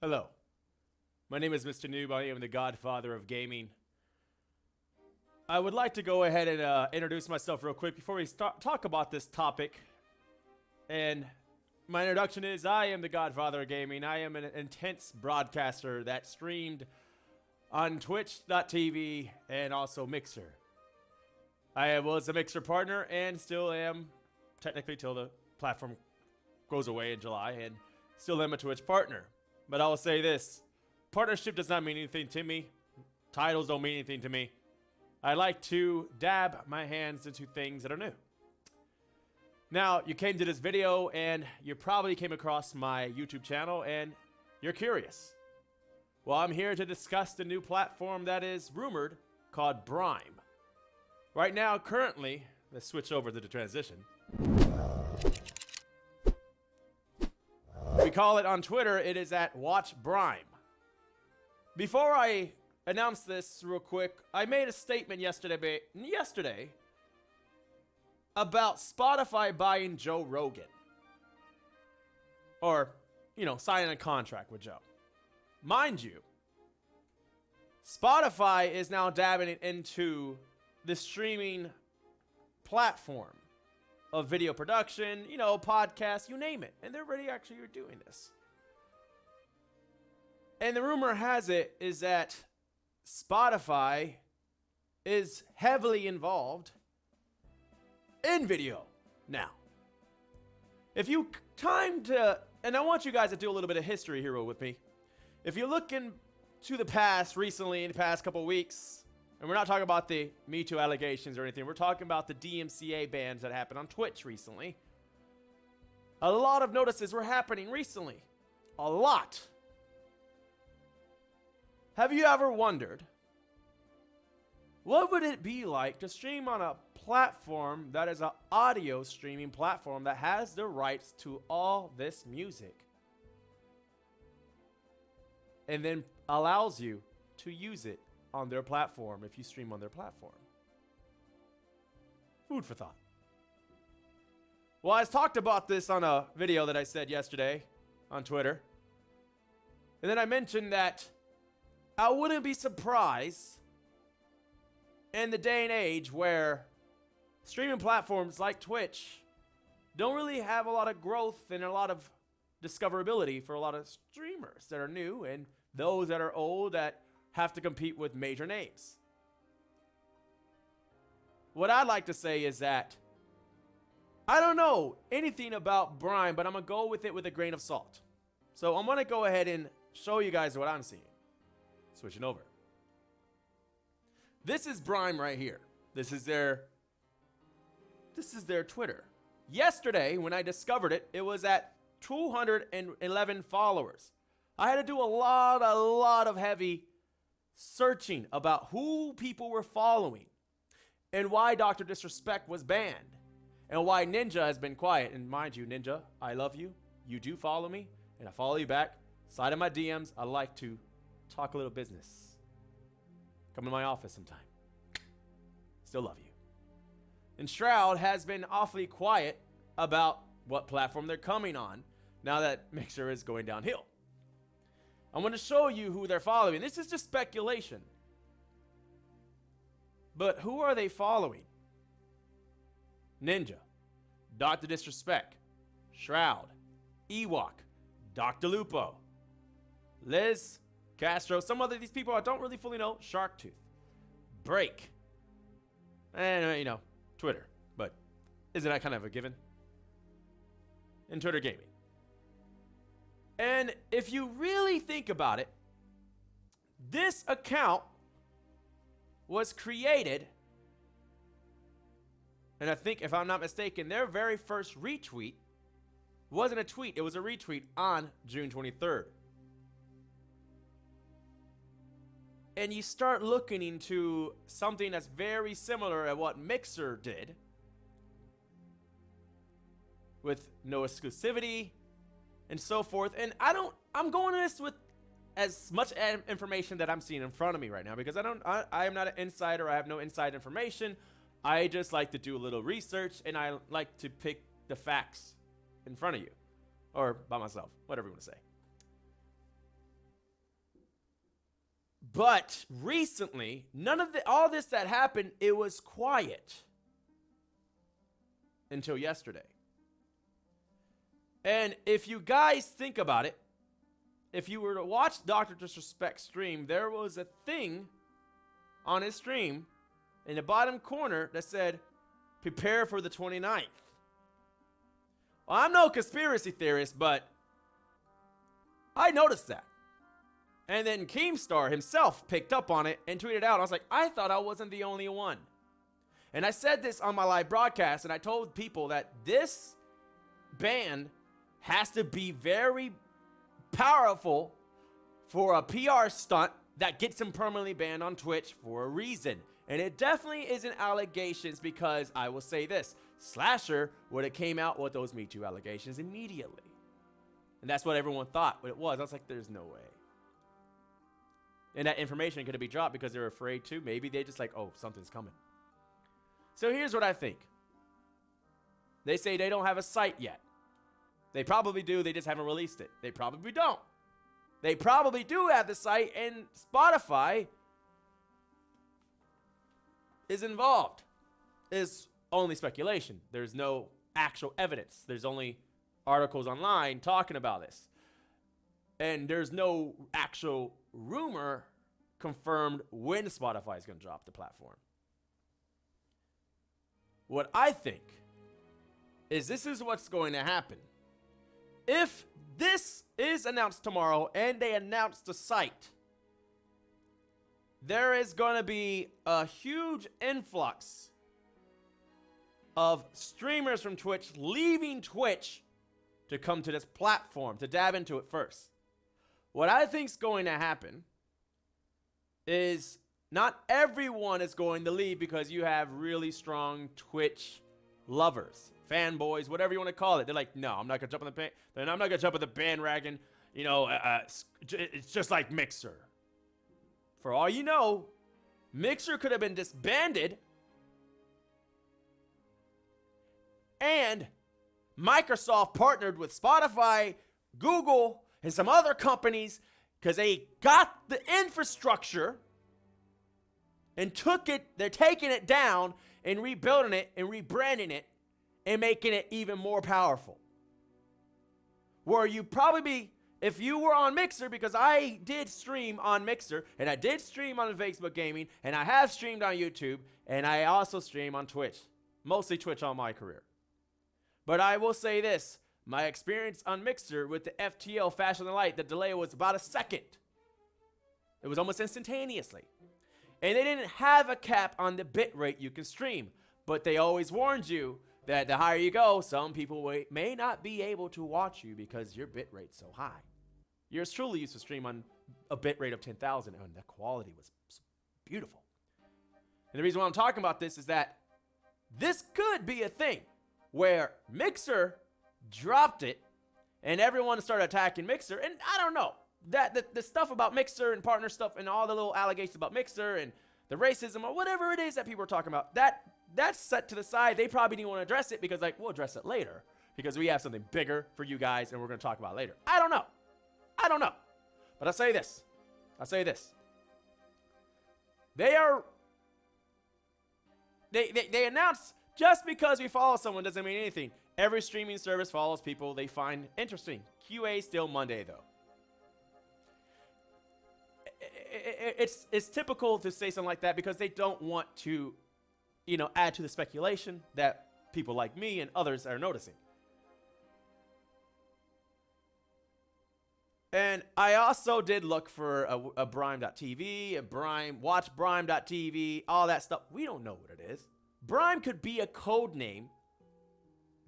Hello, my name is Mr. Noob. I am the godfather of gaming. I would like to go ahead and introduce myself real quick before we talk about this topic. And my introduction is I am the godfather of gaming. I am an intense broadcaster that streamed on twitch.tv and also Mixer. I was a Mixer partner and still am, technically till the platform goes away in July, and still am a Twitch partner. But I will say this, partnership does not mean anything to me. Titles don't mean anything to me. I like to dab my hands into things that are new. Now, you came to this video and you probably came across my YouTube channel and you're curious. Well, I'm here to discuss the new platform that is rumored called Brime. Right now, currently, let's switch over to the transition. We call it on Twitter, it is at Watch Brime. Before I announce this real quick, I made a statement yesterday about Spotify buying Joe Rogan. Or, signing a contract with Joe. Mind you, Spotify is now dabbing it into the streaming platform of video production, podcasts, you name it. And they're already actually doing this. And the rumor has it is that Spotify is heavily involved in video now. If you time to, and I want you guys to do a little bit of history here with me. If you look into the past recently, in the past couple weeks, and we're not talking about the Me Too allegations or anything. We're talking about the DMCA bans that happened on Twitch recently. A lot of notices were happening recently. A lot. Have you ever wondered, what would it be like to stream on a platform that is an audio streaming platform that has the rights to all this music? And then allows you to use it on their platform if you stream on their platform. Food for thought. Well, I talked about this on a video that I said yesterday on Twitter. And then I mentioned that I wouldn't be surprised in the day and age where streaming platforms like Twitch don't really have a lot of growth and a lot of discoverability for a lot of streamers that are new and those that are old that have to compete with major names. What I'd like to say is that I don't know anything about Brime, but I'm going to go with it with a grain of salt. So I'm going to go ahead and show you guys what I'm seeing. Switching over. This is Brime right here. This is their Twitter. Yesterday, when I discovered it, it was at 211 followers. I had to do a lot of heavy searching about who people were following and why Dr. Disrespect was banned and why Ninja has been quiet. And mind you, Ninja, I love you. You do follow me and I follow you back. Slide in my DMs. I like to talk a little business. Come to my office sometime. Still love you. And Shroud has been awfully quiet about what platform they're coming on now that Mixer is going downhill. I'm going to show you who they're following. This is just speculation. But who are they following? Ninja, Dr. Disrespect, Shroud, Ewok, Dr. Lupo, Liz, Castro, some of these people I don't really fully know, Sharktooth, Break, and, Twitter. But isn't that kind of a given? And Twitter Gaming. And if you really think about it, this account was created, and I think, if I'm not mistaken, their very first retweet wasn't a tweet, it was a retweet on June 23rd. And you start looking into something that's very similar at what Mixer did with no exclusivity and so forth. And I'm going to this with as much information that I'm seeing in front of me right now, because I am not an insider. I have no inside information. I just like to do a little research, and I like to pick the facts in front of you, or by myself, whatever you want to say. But recently, all this that happened, it was quiet until yesterday. And if you guys think about it, if you were to watch Dr. Disrespect stream, there was a thing on his stream in the bottom corner that said, prepare for the 29th. Well, I'm no conspiracy theorist, but I noticed that. And then Keemstar himself picked up on it and tweeted out. I was like, I thought I wasn't the only one. And I said this on my live broadcast, and I told people that this ban has to be very powerful for a PR stunt that gets him permanently banned on Twitch for a reason. And it definitely isn't allegations, because I will say this, Slasher would have came out with those Me Too allegations immediately. And that's what everyone thought it was. I was like, there's no way. And that information could be dropped because they're afraid to. Maybe they just like, oh, something's coming. So here's what I think. They say they don't have a site yet. They probably do. They just haven't released it. They probably don't. They probably do have the site, and Spotify is involved. Is only speculation. There's no actual evidence. There's only articles online talking about this. And there's no actual rumor confirmed when Spotify is going to drop the platform. What I think is this is what's going to happen. If this is announced tomorrow and they announce the site, there is going to be a huge influx of streamers from Twitch leaving Twitch to come to this platform, to dab into it first. What I think is going to happen is not everyone is going to leave, because you have really strong Twitch lovers, fanboys, whatever you want to call it. They're like, no, I'm not going to jump on I'm not going to jump on the bandwagon. You know, it's just like Mixer. For all you know, Mixer could have been disbanded and Microsoft partnered with Spotify, Google, and some other companies because they got the infrastructure and took it. They're taking it down and rebuilding it and rebranding it and making it even more powerful. Where you probably be, if you were on Mixer, because I did stream on Mixer, and I did stream on Facebook Gaming, and I have streamed on YouTube, and I also stream on Twitch. Mostly Twitch all my career. But I will say this. My experience on Mixer with the FTL, Faster Than Light, the delay was about a second. It was almost instantaneously. And they didn't have a cap on the bit rate you can stream. But they always warned you that the higher you go, some people may not be able to watch you because your bit rate's so high. Yours truly used to stream on a bit rate of 10,000, and the quality was beautiful. And the reason why I'm talking about this is that this could be a thing where Mixer dropped it and everyone started attacking Mixer. And I don't know, that the stuff about Mixer and partner stuff and all the little allegations about Mixer and the racism or whatever it is that people are talking about, that's set to the side. They probably didn't want to address it because, like, we'll address it later because we have something bigger for you guys and we're going to talk about it later. I don't know. But I'll say this. They announced, just because we follow someone doesn't mean anything. Every streaming service follows people they find interesting. QA still Monday, though. It's typical to say something like that because they don't want to, add to the speculation that people like me and others are noticing. And I also did look for a Brime.tv, watch Brime.tv, all that stuff. We don't know what it is. Brime could be a code name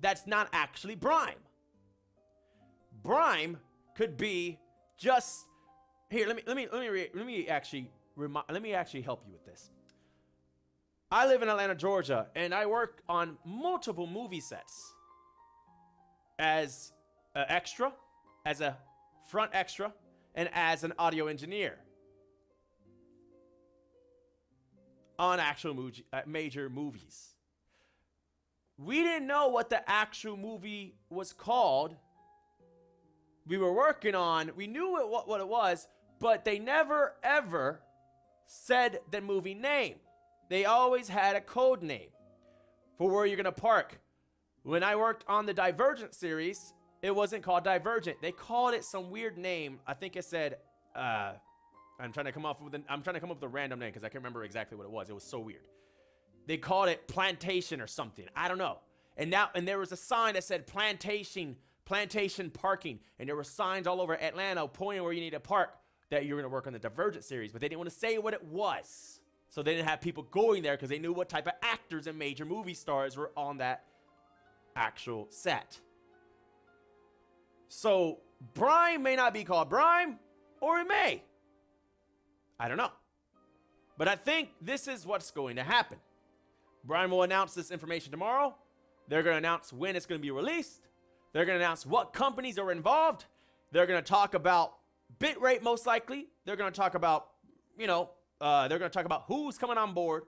that's not actually Brime. Brime could be just here. Let me actually help you with this. I live in Atlanta, Georgia, and I work on multiple movie sets as an extra, as a front extra, and as an audio engineer on actual major movies. We didn't know what the actual movie was called. We were working on, we knew what it was, but they never ever said the movie name. They always had a code name for where you're going to park. When I worked on the Divergent series, it wasn't called Divergent. They called it some weird name. I think it said, I'm trying to come up with a random name because I can't remember exactly what it was. It was so weird. They called it Plantation or something. I don't know. And there was a sign that said Plantation parking. And there were signs all over Atlanta pointing where you need to park that you're going to work on the Divergent series. But they didn't want to say what it was. So they didn't have people going there because they knew what type of actors and major movie stars were on that actual set. So Brime may not be called Brime, or it may. I don't know. But I think this is what's going to happen. Brime will announce this information tomorrow. They're going to announce when it's going to be released. They're going to announce what companies are involved. They're going to talk about bitrate most likely. They're going to talk about, they're going to talk about who's coming on board,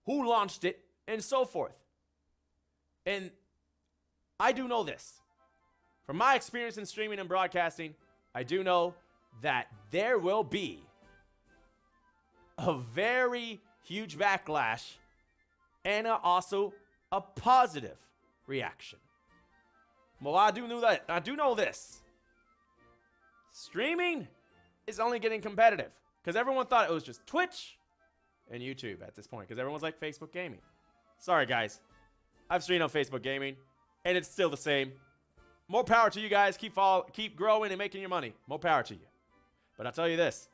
who launched it, and so forth. And I do know this. From my experience in streaming and broadcasting, I do know that there will be a very huge backlash and also a positive reaction. Well, I do know this. Streaming is only getting competitive because everyone thought it was just Twitch and YouTube at this point because everyone's like Facebook gaming. Sorry, guys. I've streamed on Facebook gaming and it's still the same. More power to you guys. Keep growing and making your money. More power to you. But I'll tell you this.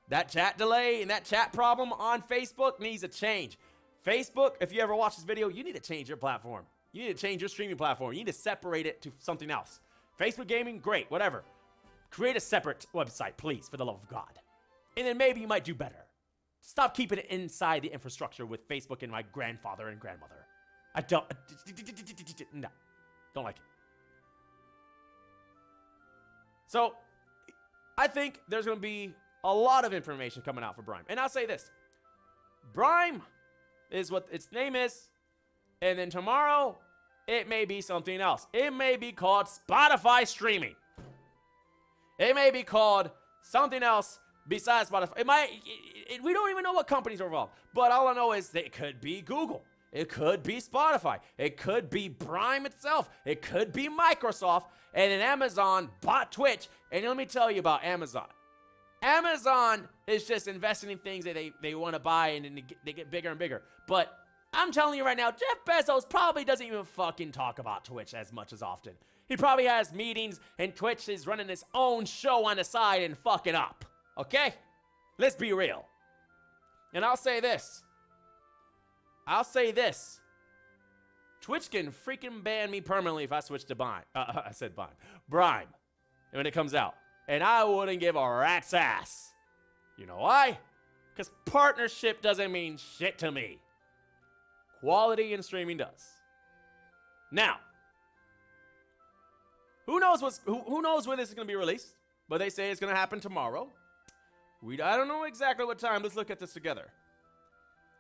That chat delay and that chat problem on Facebook needs a change. Facebook, if you ever watch this video, you need to change your platform. You need to change your streaming platform. You need to separate it to something else. Facebook gaming, great, whatever. Create a separate website, please, for the love of God. And then maybe you might do better. Stop keeping it inside the infrastructure with Facebook and my grandfather and grandmother. I don't like it. So, I think there's going to be a lot of information coming out for Brime. And I'll say this. Brime is what its name is. And then tomorrow, it may be something else. It may be called Spotify streaming. It may be called something else besides Spotify. We don't even know what companies are involved. But all I know is that it could be Google. It could be Spotify. It could be Brime itself. It could be Microsoft. And then Amazon bought Twitch. And let me tell you about Amazon. Amazon is just investing in things that they want to buy and then they get bigger and bigger. But I'm telling you right now, Jeff Bezos probably doesn't even fucking talk about Twitch as much as often. He probably has meetings and Twitch is running his own show on the side and fucking up. Okay? Let's be real. And I'll say this. Twitch can freaking ban me permanently if I switch to Brime when it comes out. And I wouldn't give a rat's ass. You know why? Because partnership doesn't mean shit to me. Quality in streaming does. Now, who knows when this is going to be released? But they say it's going to happen tomorrow. I don't know exactly what time. Let's look at this together.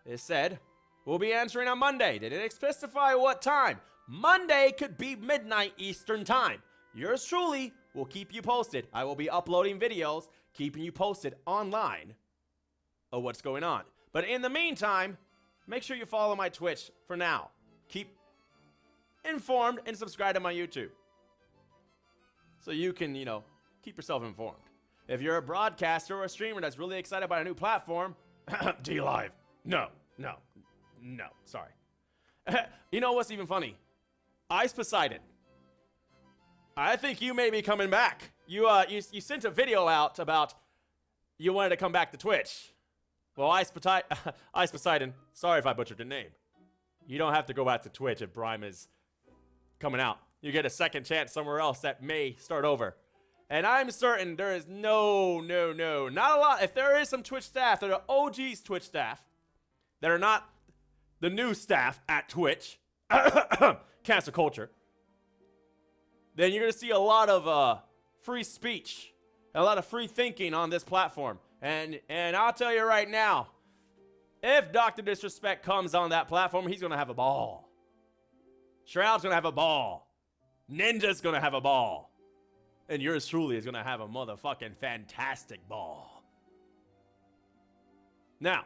It said, we'll be answering on Monday. They didn't specify what time. Monday could be midnight Eastern time. Yours truly will keep you posted. I will be uploading videos, keeping you posted online of what's going on. But in the meantime, make sure you follow my Twitch for now. Keep informed and subscribe to my YouTube. So you can, keep yourself informed. If you're a broadcaster or a streamer that's really excited about a new platform, D-Live. No, sorry. You know what's even funny? Ice Poseidon. I think you may be coming back. You sent a video out about you wanted to come back to Twitch. Well, Ice Poseidon, sorry if I butchered your name. You don't have to go back to Twitch if Brime is coming out. You get a second chance somewhere else that may start over. And I'm certain there is no, not a lot. If there is some Twitch staff that are OG's Twitch staff that are not the new staff at Twitch, cancel culture, then you're going to see a lot of free speech, a lot of free thinking on this platform. And I'll tell you right now, if Dr. Disrespect comes on that platform, he's going to have a ball. Shroud's going to have a ball. Ninja's going to have a ball. And yours truly is going to have a motherfucking fantastic ball. Now,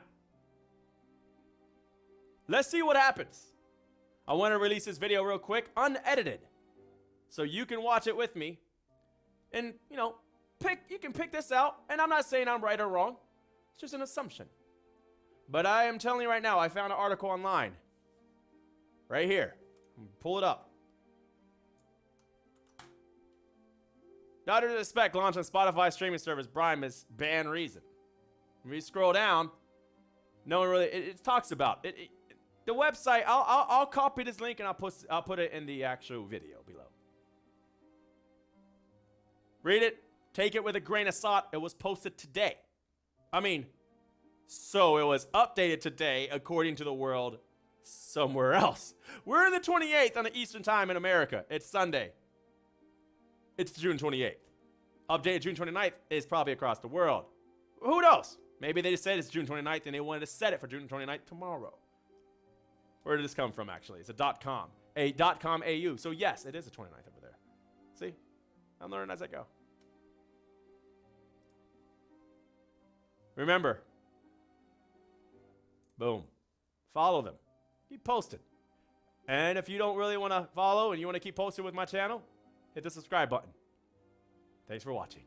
let's see what happens. I want to release this video real quick, unedited, so you can watch it with me. And, you know, you can pick this out. And I'm not saying I'm right or wrong. It's just an assumption. But I am telling you right now, I found an article online. Right here. Pull it up. Daughter to the Spec launched on Spotify streaming service Brime is banned reason. When you scroll down, no one really, it talks about it. The website, I'll copy this link and I'll put it in the actual video below. Read it, take it with a grain of salt. It was posted today. So it was updated today according to the world somewhere else. We're in the 28th on the Eastern time in America. It's Sunday. It's June 28th. Updated June 29th is probably across the world. Who knows? Maybe they just said it's June 29th and they wanted to set it for June 29th tomorrow. Where did this come from, actually? It's a .com. A .com AU. So, yes, it is the 29th over there. See? I'm learning as I go. Remember. Boom. Follow them. Keep posting. And if you don't really want to follow and you want to keep posting with my channel, hit the subscribe button. Thanks for watching.